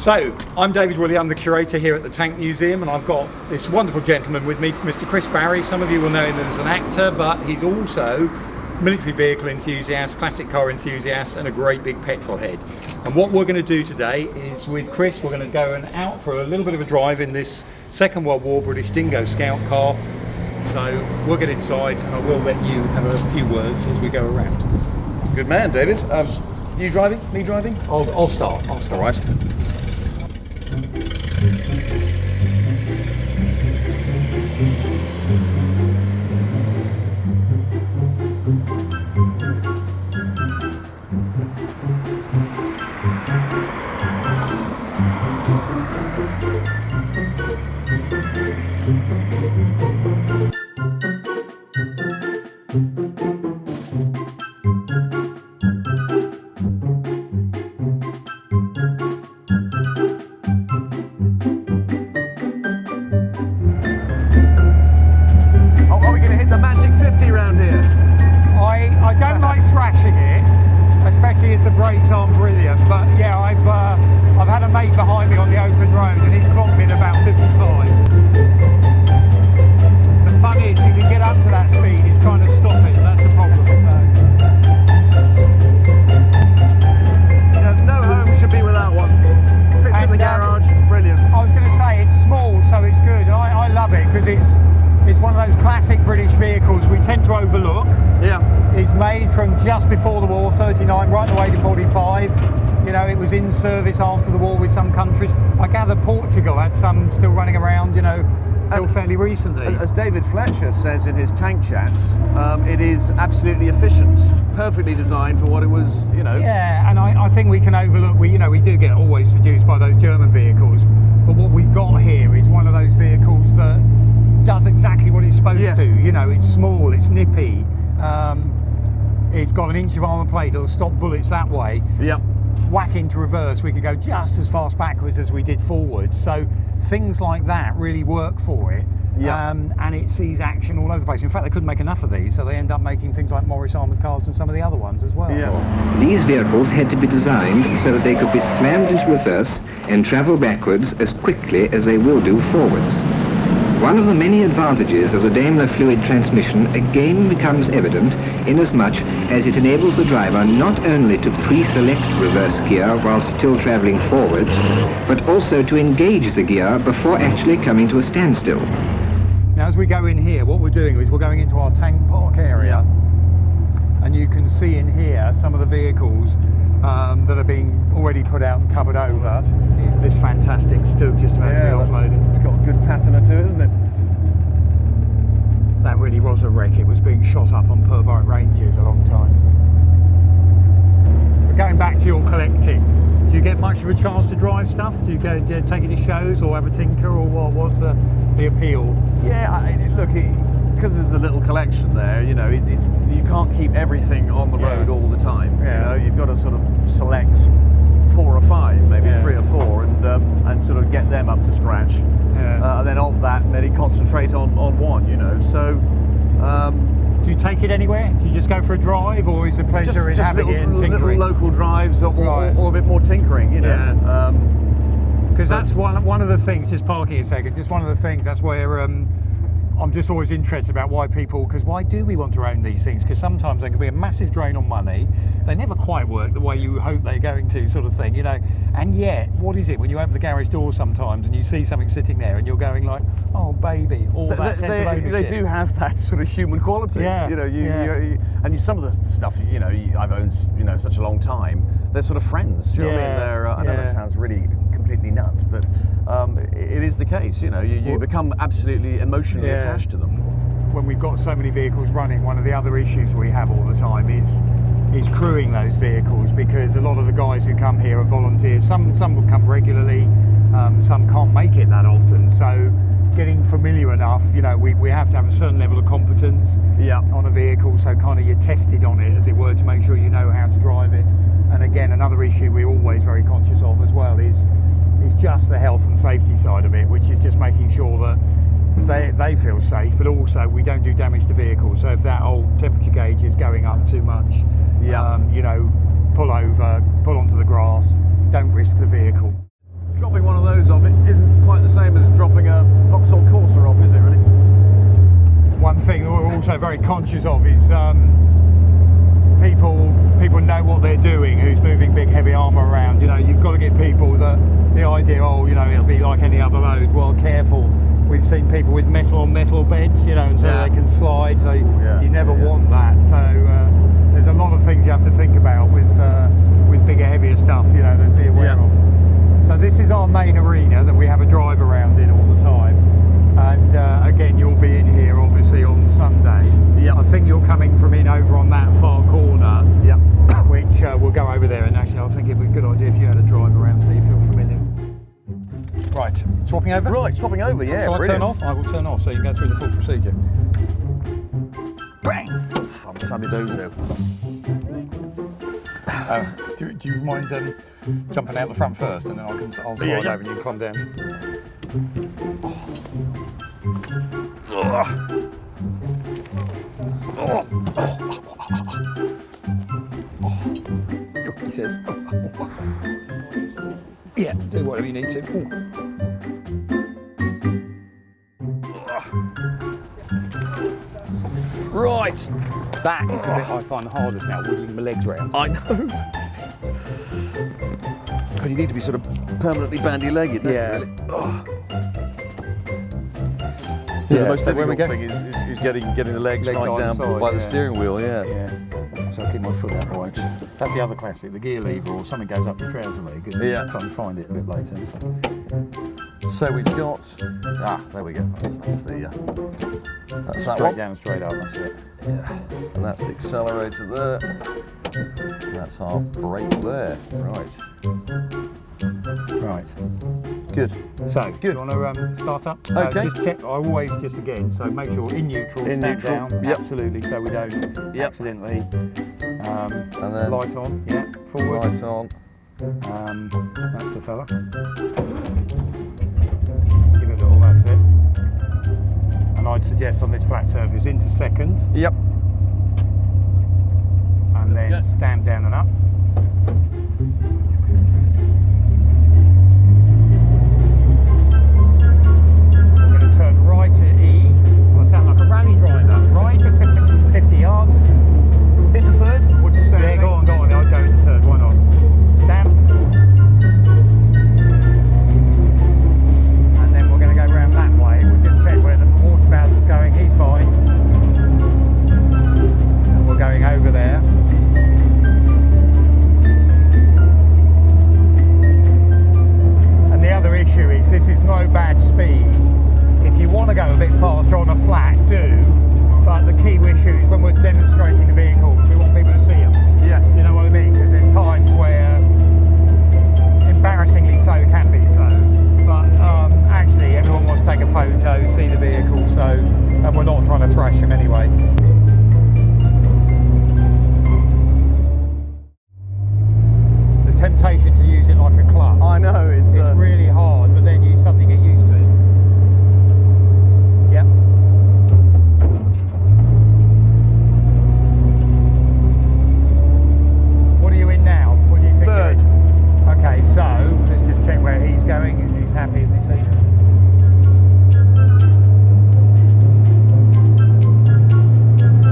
So, I'm David Willey, I'm the curator here at the Tank Museum, and I've got this wonderful gentleman with me, Mr. Chris Barrie. Some of you will know him as an actor, but he's also military vehicle enthusiast, classic car enthusiast, and a great big petrol head. And what we're going to do today is, with Chris, we're going to go out for a little bit of a drive in this Second World War British Dingo scout car. So we'll get inside and I will let you have a few words as we go around. Good man, David. You driving? Me driving? I'll start. All right. I don't like thrashing it, especially as the brakes aren't brilliant, but yeah, I've had a mate behind me on the open road and he's clocked me at about 55. The fun is you can get up to that speed, it's trying to stop it, that's the problem. Yeah, no home should be without one. Fits in the garage, brilliant. I was going to say it's small, so it's good. I love it because it's one of those classic British vehicles we tend to overlook. Yeah. It's made from just before the war, 39, right the way to 45. You know, it was in service after the war with some countries. I gather Portugal had some still running around, you know, till fairly recently. As David Fletcher says in his tank chats, it is absolutely efficient, perfectly designed for what it was, you know. Yeah, and I think we can overlook, we do get always seduced by those German vehicles, but what we've got here is one of those vehicles that does exactly what it's supposed to. You know, it's small, it's nippy, it's got an inch of armour plate, it'll stop bullets that way. Yeah. Whack into reverse, we could go just as fast backwards as we did forwards. So things like that really work for it. Yeah. And it sees action all over the place. In fact, they couldn't make enough of these, so they end up making things like Morris armoured cars and some of the other ones as well. Yeah. These vehicles had to be designed so that they could be slammed into reverse and travel backwards as quickly as they will do forwards. One of the many advantages of the Daimler fluid transmission again becomes evident inasmuch as it enables the driver not only to pre-select reverse gear while still travelling forwards, but also to engage the gear before actually coming to a standstill. Now as we go in here, what we're doing is we're going into our tank park area, and you can see in here some of the vehicles that are being already put out and covered over. This fantastic Stug just about to be offloaded. It's got a good patina to it, isn't it? That really was a wreck. It was being shot up on Purbright Ranges a long time. But going back to your collecting, do you get much of a chance to drive stuff? Do you take it to shows or have a tinker, or what's the appeal? Yeah, look, because there's a little collection there, you know, you can't keep everything on the road all the time. Yeah. You know, you've got to sort of select 4 or 5, maybe 3 or 4, and sort of get them up to scratch. Yeah. And then of that, maybe concentrate on one, you know. So, do you take it anywhere? Do you just go for a drive, or is the pleasure in having it and tinkering? Little local drives, or a bit more tinkering, you know. Yeah. Because that's one of the things. Just parking a second. Just one of the things. That's where I'm just always interested about why do we want to own these things? Because sometimes they can be a massive drain on money. They never quite work the way you hope they're going to, sort of thing, you know. And yet, what is it when you open the garage door sometimes and you see something sitting there and you're going like, oh baby, all that sense of ownership. They do have that sort of human quality. Yeah. You know, some of the stuff, you know, I've owned, you know, such a long time. They're sort of friends. Do you know what I mean? They're, I know that sounds really completely nuts, but it is the case. You know, you become absolutely emotionally attached to them. When we've got so many vehicles running, one of the other issues we have all the time is crewing those vehicles, because a lot of the guys who come here are volunteers. Some will come regularly, some can't make it that often. So getting familiar enough, you know, we have to have a certain level of competence on a vehicle, so kind of you're tested on it, as it were, to make sure you know how to drive it. And again, another issue we're always very conscious of as well is just the health and safety side of it, which is just making sure that they feel safe, but also we don't do damage to vehicles. So if that old temperature gauge is going up too much, you know, pull over, pull onto the grass, don't risk the vehicle. photos of it isn't quite the same as dropping a Vauxhall Corsa off, is it really? One thing that we're also very conscious of is people know what they're doing who's moving big heavy armour around. You know, you've got to get people that the idea, oh, you know, it'll be like any other load. Well, careful. We've seen people with metal on metal beds, you know, and so they can slide, so you never want that. So there's a lot of things you have to think about with bigger, heavier stuff, you know, that be aware of. So this is our main arena that we have a drive around in all the time. And again, you'll be in here obviously on Sunday. I think you're coming from in over on that far corner, which we'll go over there, and actually I think it'd be a good idea if you had a drive around so you feel familiar. Right, swapping over? Right, swapping over, yeah. So I turn off? I will turn off so you can go through the full procedure. Bang! Fantastidozo. Do you mind jumping out the front first, and then I'll slide over and you can climb down. He says, yeah, do whatever you need to. Right. That is the bit I find the hardest now, wiggling my legs around. I know. But you need to be sort of permanently bandy-legged, don't you, really? The most difficult thing is getting the legs right down by the steering wheel, So I keep my foot out of the way. That's the other classic, the gear lever or something goes up your trouser leg and you try and find it a bit later. So we've got, there we go. That's that straight one. down, straight up, that's it. Yeah, and that's the accelerator there. And that's our brake there. Right. Good. So, do you want to start up? Okay. Just check, I always just again, so make sure in neutral, stand down, absolutely, so we don't accidentally, and then light on, forward. Light on. That's the fella. Give it a little, that's it. And I'd suggest on this flat surface into second. Yep. And then stand down and up. We're going to turn right at E. I sound like a rally driver, right? 50 yards. Into third? Or just stay? Yeah, go on. I'd go into third, why not? Stamp. And then we're going to go round that way. We'll just check where the water bowser's going. He's fine. And we're going over there. And the other issue is this is no bad speed. If you want to go a bit faster on a flat, do. But the key issue is when we're demonstrating the vehicles, we want people to see them. Yeah. You know what I mean? Because there's times where, embarrassingly so, can be so. But actually, everyone wants to take a photo, see the vehicle, so, and we're not trying to thrash them anyway. The temptation to use it like a clutch. I know, it's really hard, but then you suddenly get used to it. Yep. What are you in now? What do you think? Third. Okay, so let's just check where he's going. Is he's happy? Has he seen us?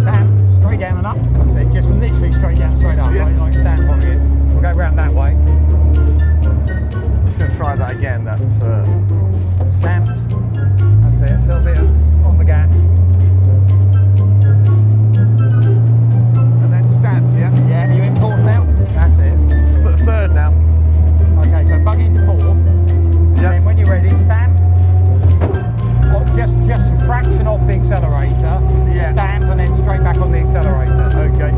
Stamp, straight down and up. That's it. Just literally straight down, straight up. Yeah. Like stamp on it. We'll go round that way. Just going to try that again. That Stamped. That's it. A little bit of on the gas. and then stamp. Yeah. Yeah. Are you in fourth now? That's it. Third now. Okay. So bug into fourth. And then when you're ready, stamp. Or just a fraction off the accelerator. Yeah. Stamp and then straight back on the accelerator. Okay.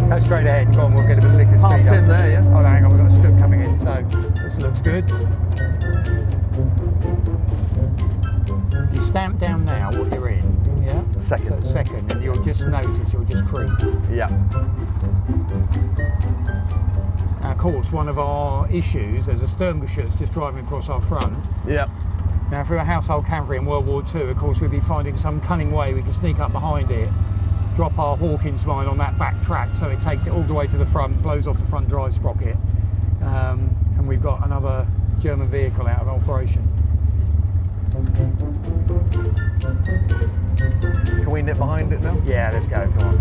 Go straight ahead. Go on. We'll get a bit of lick of speed Past up. in there, yeah. Oh, no, hang on. We've got a stook coming in. So this looks good. If you stamp down now, what you're in. Yeah. Second. So second, and you'll just notice. You'll just creep. Yeah. Of course, one of our issues, there's a Sturmgeschütz just driving across our front. Yeah. Now, if we were a household cavalry in World War II, of course, we'd be finding some cunning way we could sneak up behind it, drop our Hawkins mine on that back track so it takes it all the way to the front, blows off the front drive sprocket, and we've got another German vehicle out of operation. Can we nip behind it now? Yeah, let's go, come on.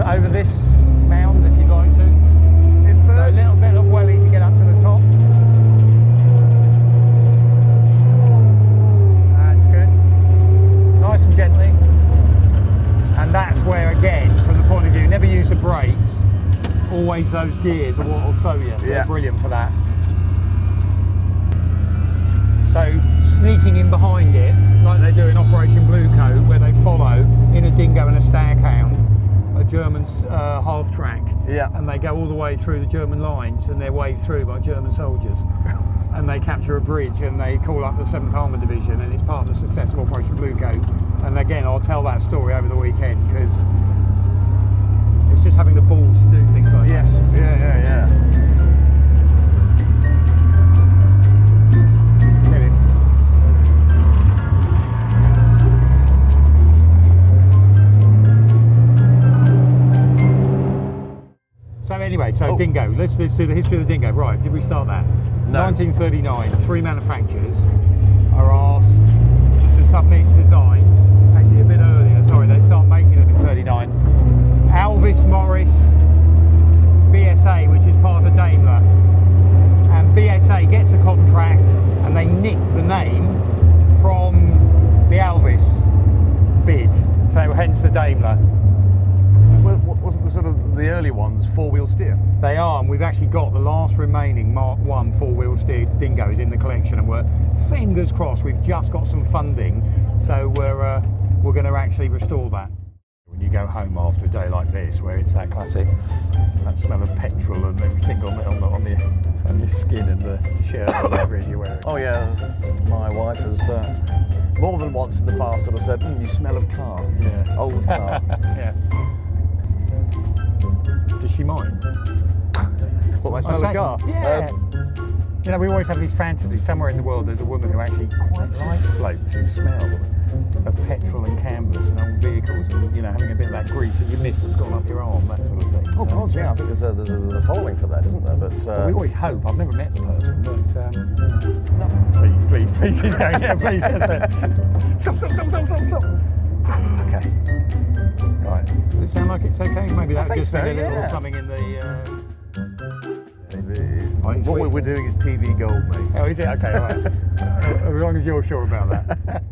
Over this mound if you'd like to. So a little bit of welly to get up to the top. That's good. Nice and gently. And that's where, again, from the point of view, never use the brakes. Always those gears are what will sew you. They're brilliant for that. So sneaking in behind it, like they do in Operation Bluecoat, where they follow in a dingo and a staghound a German half track, and they go all the way through the German lines, and they're waved through by German soldiers, and they capture a bridge, and they call up the 7th Armoured Division, and it's part of the success of Operation Bluecoat. And again, I'll tell that story over the weekend because it's just having the balls to do things like that. Yeah. So anyway, Dingo, let's do the history of the Dingo. Right, did we start that? No. 1939, 3 manufacturers are asked to submit designs, actually a bit earlier, sorry, they start making them in 39. Alvis Morris BSA, which is part of Daimler, and BSA gets a contract and they nick the name from the Alvis bid, so hence the Daimler. Wasn't the sort of the early ones 4-wheel steer? They are, and we've actually got the last remaining Mark 1 4-wheel steered Dingoes in the collection, and we're fingers crossed we've just got some funding, so we're going to actually restore that. When you go home after a day like this, where it's that classic, that smell of petrol and everything on your skin and the shirt or whatever it is you're wearing. Oh yeah, my wife has more than once in the past sort of said, you smell of car. Yeah. Old car. Yeah. Does she mind? What, my smell of car? Yeah. You know, we always have these fantasies. Somewhere in the world there's a woman who actually quite likes blokes who smell of petrol and canvas and old vehicles, and, you know, having a bit of that grease that you miss that's gone up your arm, that sort of thing. Oh, God, yeah, I think there's a following for that, isn't there? But we always hope. I've never met the person, but no. Please, he's going, yeah, please, that's it. Stop. Okay. Right. Does it sound like it's okay? Maybe that's just a little something in the... What we're doing is TV gold, mate. Oh, is it? Okay, all right. As long as you're sure about that.